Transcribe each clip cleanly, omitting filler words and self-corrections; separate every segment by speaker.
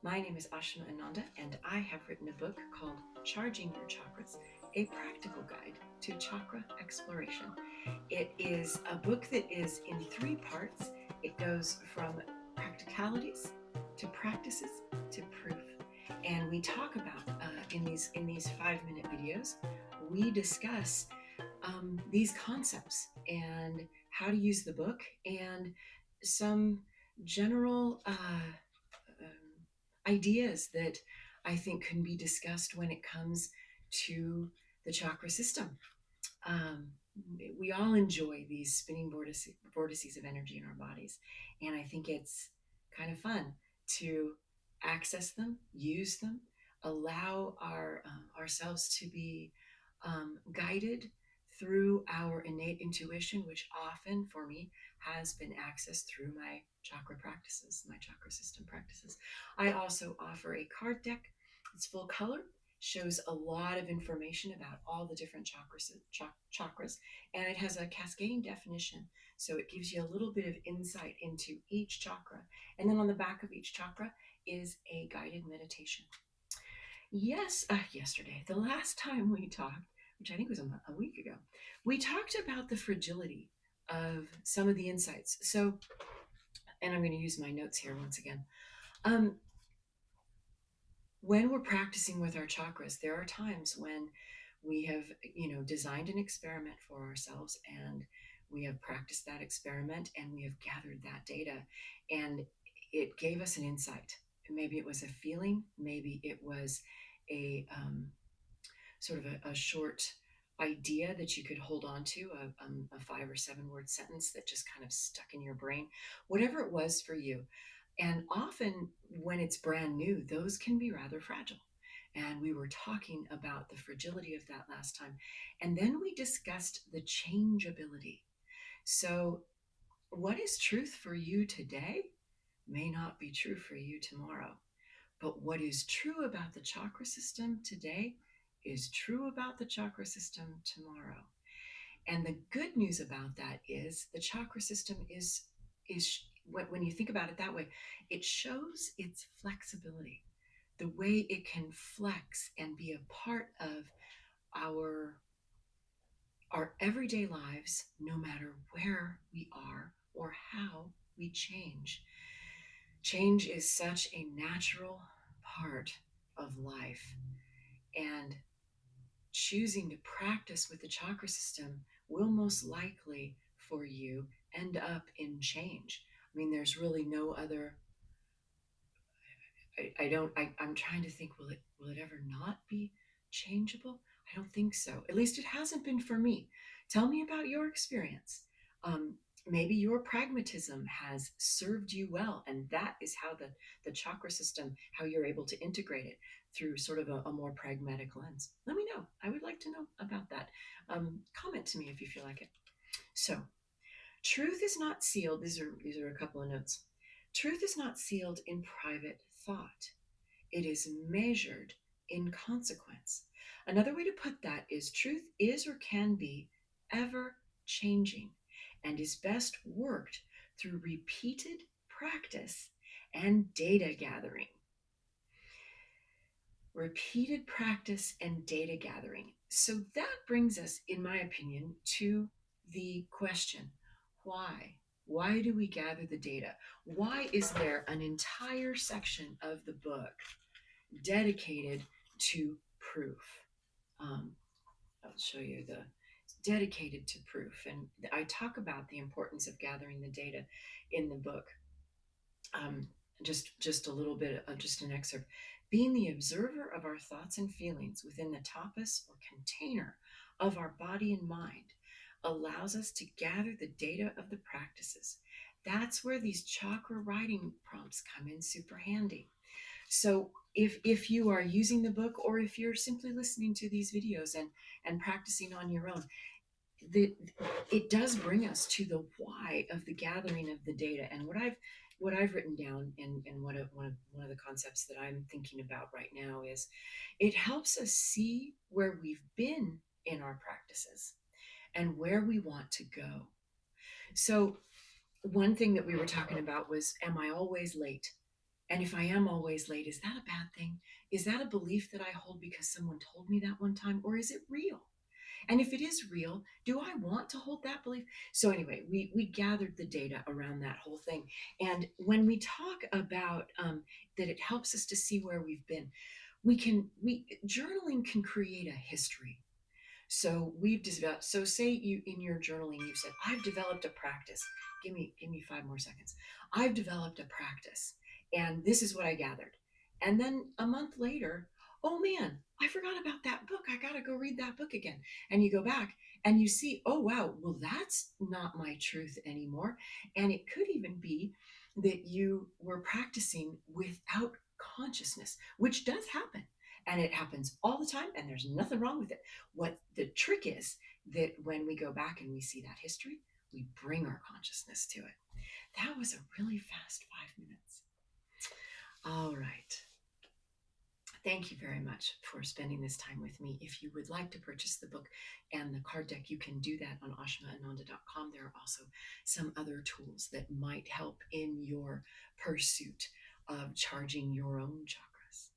Speaker 1: My name is Ashima Ananda, and I have written a book called Charging Your Chakras, a practical guide to chakra exploration. It is a book that is in three parts. It goes from practicalities to practices to proof. And we talk about in these 5-minute videos, we discuss these concepts and how to use the book and some general ideas that I think can be discussed when it comes to the chakra system. Um, we all enjoy these spinning vortices of energy in our bodies, and I think it's kind of fun to access them, use them, allow ourselves to be guided through our innate intuition, which often for me has been accessed through my chakra practices, my chakra system practices. I also offer a card deck. It's full color, shows a lot of information about all the different chakras, and it has a cascading definition. So it gives you a little bit of insight into each chakra. And then on the back of each chakra is a guided meditation. Yes, yesterday, the last time we talked, which I think was a week ago, we talked about the fragility of some of the insights. So, and I'm going to use my notes here once again. Um, when we're practicing with our chakras, there are times when we have, designed an experiment for ourselves, and we have practiced that experiment and we have gathered that data, and it gave us an insight. Maybe it was a feeling, maybe it was a sort of a short idea that you could hold on to, a 5 or 7 word sentence that just kind of stuck in your brain, whatever it was for you. And often when it's brand new, those can be rather fragile. And we were talking about the fragility of that last time. And then we discussed the changeability. So, what is truth for you today may not be true for you tomorrow. But what is true about the chakra system today is true about the chakra system tomorrow. And the good news about that is the chakra system is when you think about it that way, it shows its flexibility, the way it can flex and be a part of our our everyday lives, no matter where we are or how we change. Change is such a natural part of life, and choosing to practice with the chakra system will most likely for you end up in change. I mean, there's really no other. I don't. I'm trying to think. Will it ever not be changeable? I don't think so. At least it hasn't been for me. Tell me about your experience. Um, Maybe your pragmatism has served you well, and that is how the chakra system, how you're able to integrate it through sort of a more pragmatic lens. Let me know. I would like to know about that. Comment to me if you feel like it. So, truth is not sealed. These are a couple of notes. Truth is not sealed in private thought. It is measured in consequence. Another way to put that is truth is or can be ever changing and is best worked through repeated practice and data gathering. Repeated practice and data gathering. So that brings us, in my opinion, to the question, why? Why do we gather the data? Why is there an entire section of the book dedicated to proof? I'll show you the dedicated to proof. And I talk about the importance of gathering the data in the book. Just a little bit, just an excerpt. Being the observer of our thoughts and feelings within the tapas or container of our body and mind allows us to gather the data of the practices. That's where these chakra writing prompts come in super handy. So if you are using the book, or if you're simply listening to these videos and practicing on your own, it does bring us to the why of the gathering of the data. And what I've written down, and one of the concepts that I'm thinking about right now is it helps us see where we've been in our practices and where we want to go. So one thing that we were talking about was, am I always late? And if I am always late, is that a bad thing? Is that a belief that I hold because someone told me that one time, or is it real? And if it is real, do I want to hold that belief? So anyway, we gathered the data around that whole thing. And when we talk about that, it helps us to see where we've been. We journaling can create a history. So we've developed. So say you in your journaling, you said, "I've developed a practice." Give me 5 more seconds. I've developed a practice, and this is what I gathered. And then a month later, oh man, I forgot about that book. I got to go read that book again. And you go back and you see, oh wow, well that's not my truth anymore. And it could even be that you were practicing without consciousness, which does happen. And it happens all the time, and there's nothing wrong with it. What the trick is that when we go back and we see that history, we bring our consciousness to it. That was a really fast 5 minutes. All right. Thank you very much for spending this time with me. If you would like to purchase the book and the card deck, you can do that on ashimaananda.com. There are also some other tools that might help in your pursuit of charging your own chakras.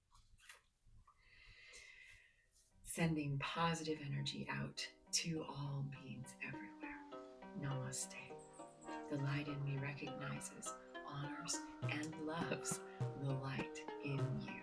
Speaker 1: Sending positive energy out to all beings everywhere. Namaste. The light in me recognizes, honors, and loves the light in you.